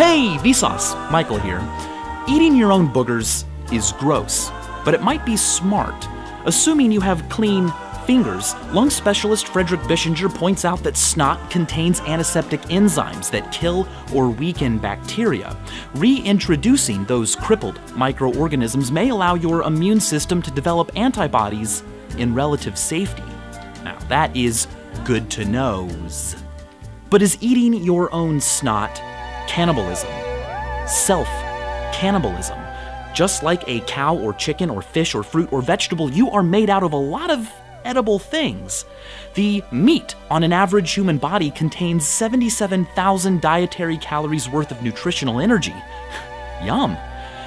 Hey, Vsauce, Michael here. Eating your own boogers is gross, but it might be smart. Assuming you have clean fingers, lung specialist Frederick Bischinger points out that snot contains antiseptic enzymes that kill or weaken bacteria. Reintroducing those crippled microorganisms may allow your immune system to develop antibodies in relative safety. Now, that is good to know. But is eating your own snot cannibalism? Self-cannibalism. Just like a cow or chicken or fish or fruit or vegetable, you are made out of a lot of edible things. The meat on an average human body contains 77,000 dietary calories worth of nutritional energy. Yum.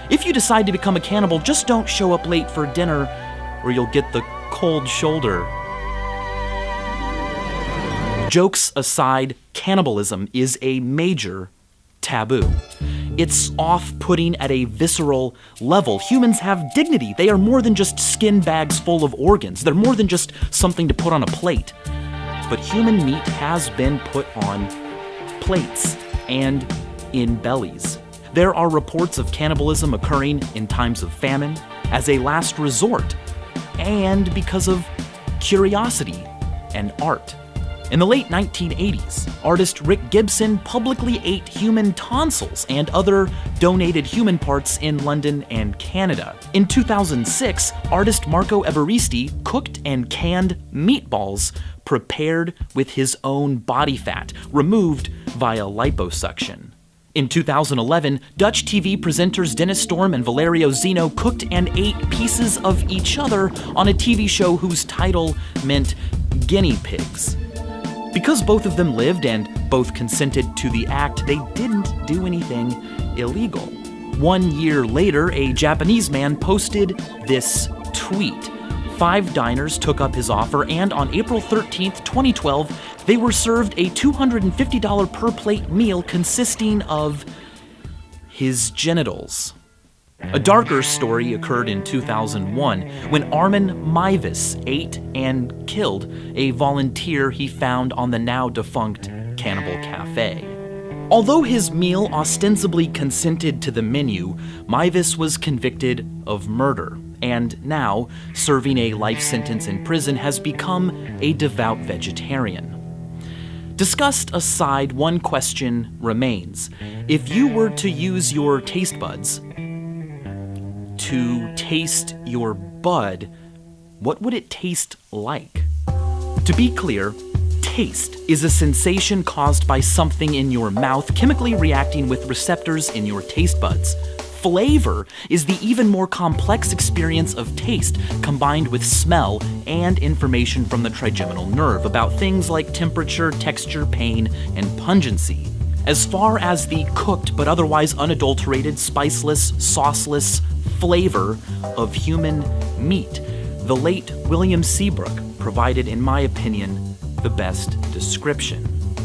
If you decide to become a cannibal, just don't show up late for dinner or you'll get the cold shoulder. Jokes aside, cannibalism is a major taboo. It's off-putting at a visceral level. Humans have dignity. They are more than just skin bags full of organs. They're more than just something to put on a plate. But human meat has been put on plates and in bellies. There are reports of cannibalism occurring in times of famine, as a last resort, and because of curiosity and art. In the late 1980s, artist Rick Gibson publicly ate human tonsils and other donated human parts in London and Canada. In 2006, artist Marco Evaristi cooked and canned meatballs prepared with his own body fat, removed via liposuction. In 2011, Dutch TV presenters Dennis Storm and Valerio Zeno cooked and ate pieces of each other on a TV show whose title meant guinea pigs. Because both of them lived and both consented to the act, they didn't do anything illegal. 1 year later, a Japanese man posted this tweet. 5 diners took up his offer, and on April 13th, 2012, they were served a $250 per plate meal consisting of his genitals. A darker story occurred in 2001 when Armin Meiwes ate and killed a volunteer he found on the now-defunct Cannibal Cafe. Although his meal ostensibly consented to the menu, Meiwes was convicted of murder, and now, serving a life sentence in prison, has become a devout vegetarian. Disgust aside, one question remains. If you were to use your taste buds to taste your bud, what would it taste like? To be clear, taste is a sensation caused by something in your mouth chemically reacting with receptors in your taste buds. Flavor is the even more complex experience of taste combined with smell and information from the trigeminal nerve about things like temperature, texture, pain, and pungency. As far as the cooked but otherwise unadulterated, spiceless, sauceless flavor of human meat, the late William Seabrook provided, in my opinion, the best description.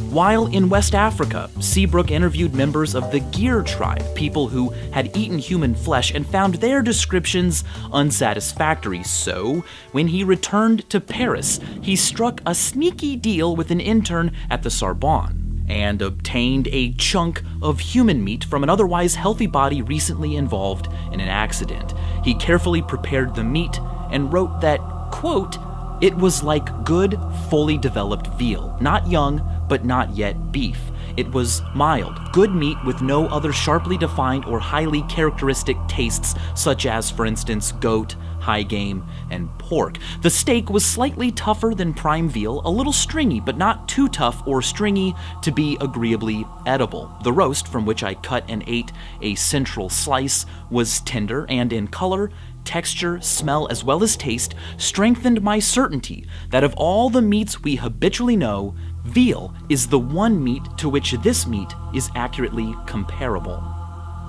While in West Africa, Seabrook interviewed members of the Gear tribe, people who had eaten human flesh, and found their descriptions unsatisfactory. So, when he returned to Paris, he struck a sneaky deal with an intern at the Sorbonne and obtained a chunk of human meat from an otherwise healthy body recently involved in an accident. He carefully prepared the meat and wrote that, quote, "It was like good, fully developed veal, not young, but not yet beef. It was mild, good meat with no other sharply defined or highly characteristic tastes, such as, for instance, goat, high game, and pork. The steak was slightly tougher than prime veal, a little stringy, but not too tough or stringy to be agreeably edible. The roast, from which I cut and ate a central slice, was tender, and in color, texture, smell, as well as taste, strengthened my certainty that of all the meats we habitually know, veal is the one meat to which this meat is accurately comparable."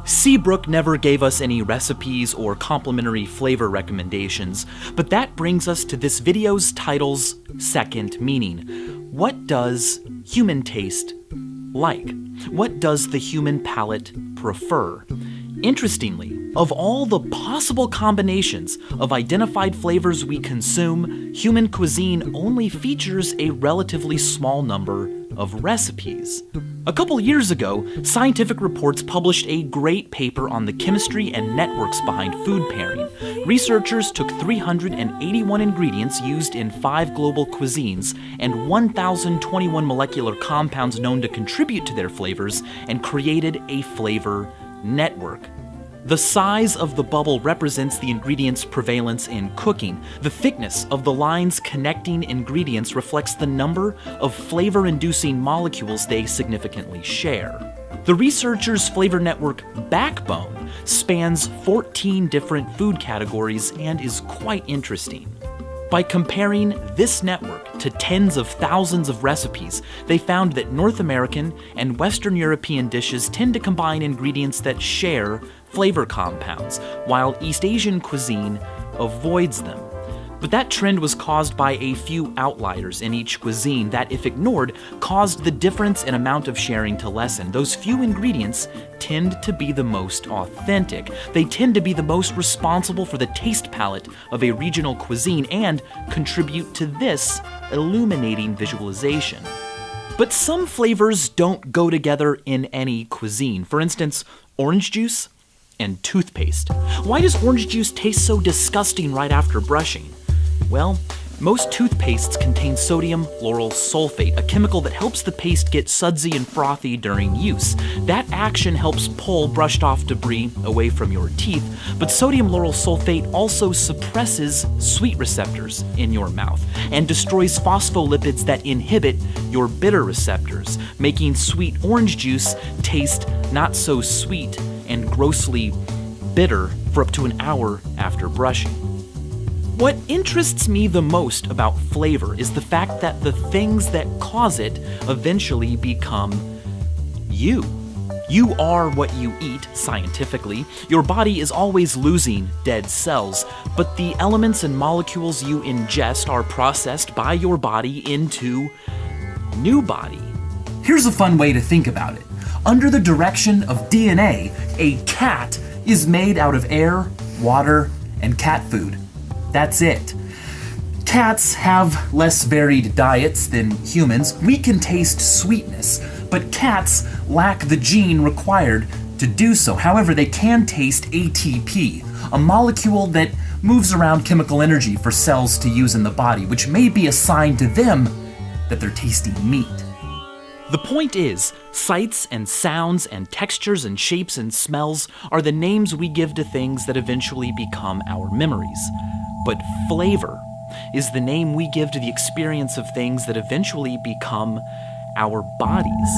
Seabrook never gave us any recipes or complimentary flavor recommendations, but that brings us to this video's title's second meaning. What does human taste like? What does the human palate prefer? Interestingly, Of all the possible combinations of identified flavors we consume, human cuisine only features a relatively small number of recipes. A couple years ago, Scientific Reports published a great paper on the chemistry and networks behind food pairing. Researchers took 381 ingredients used in 5 global cuisines and 1,021 molecular compounds known to contribute to their flavors and created a flavor network. The size of the bubble represents the ingredients' prevalence in cooking. The thickness of the lines connecting ingredients reflects the number of flavor-inducing molecules they significantly share. The researchers' flavor network backbone spans 14 different food categories and is quite interesting. By comparing this network to tens of thousands of recipes, they found that North American and Western European dishes tend to combine ingredients that share flavor compounds, while East Asian cuisine avoids them. But that trend was caused by a few outliers in each cuisine that, if ignored, caused the difference in amount of sharing to lessen. Those few ingredients tend to be the most authentic. They tend to be the most responsible for the taste palette of a regional cuisine and contribute to this illuminating visualization. But some flavors don't go together in any cuisine. For instance, orange juice and toothpaste. Why does orange juice taste so disgusting right after brushing? Well, most toothpastes contain sodium lauryl sulfate, a chemical that helps the paste get sudsy and frothy during use. That action helps pull brushed off debris away from your teeth, but sodium lauryl sulfate also suppresses sweet receptors in your mouth and destroys phospholipids that inhibit your bitter receptors, making sweet orange juice taste not so sweet and grossly bitter for up to an hour after brushing. What interests me the most about flavor is the fact that the things that cause it eventually become you. You are what you eat, scientifically. Your body is always losing dead cells, but the elements and molecules you ingest are processed by your body into new body. Here's a fun way to think about it. Under the direction of DNA, a cat is made out of air, water, and cat food. That's it. Cats have less varied diets than humans. We can taste sweetness, but cats lack the gene required to do so. However, they can taste ATP, a molecule that moves around chemical energy for cells to use in the body, which may be a sign to them that they're tasting meat. The point is, sights and sounds and textures and shapes and smells are the names we give to things that eventually become our memories. But flavor is the name we give to the experience of things that eventually become our bodies.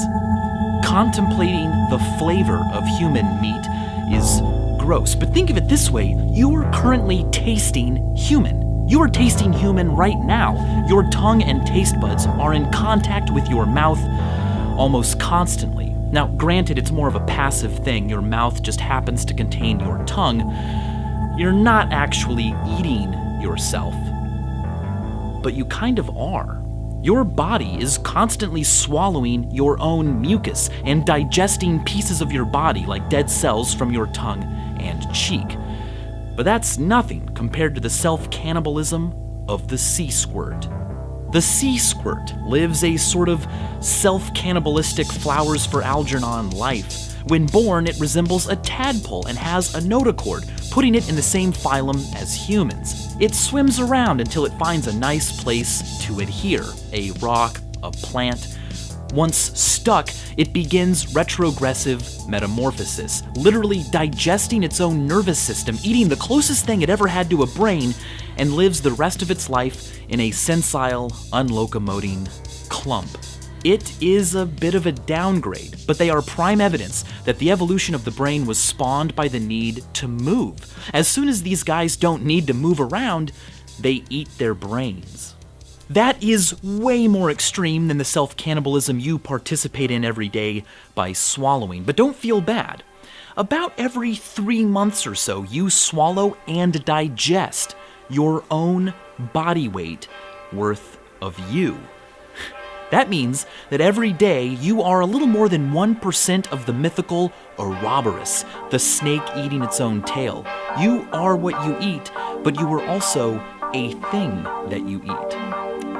Contemplating the flavor of human meat is gross, but think of it this way: you are currently tasting human. You are tasting human right now. Your tongue and taste buds are in contact with your mouth almost constantly. Now, granted, it's more of a passive thing. Your mouth just happens to contain your tongue. You're not actually eating yourself, but you kind of are. Your body is constantly swallowing your own mucus and digesting pieces of your body like dead cells from your tongue and cheek. But that's nothing compared to the self-cannibalism of the sea squirt. The sea squirt lives a sort of self-cannibalistic flowers for Algernon life. When born, it resembles a tadpole and has a notochord, putting it in the same phylum as humans. It swims around until it finds a nice place to adhere, a rock, a plant. Once stuck, it begins retrogressive metamorphosis, literally digesting its own nervous system, eating the closest thing it ever had to a brain, and lives the rest of its life in a sensile, unlocomoting clump. It is a bit of a downgrade, but they are prime evidence that the evolution of the brain was spawned by the need to move. As soon as these guys don't need to move around, they eat their brains. That is way more extreme than the self-cannibalism you participate in every day by swallowing. But don't feel bad. About every 3 months or so, you swallow and digest your own body weight worth of you. That means that every day you are a little more than 1% of the mythical Ouroboros, the snake eating its own tail. You are what you eat, but you are also a thing that you eat.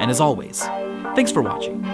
And as always, thanks for watching.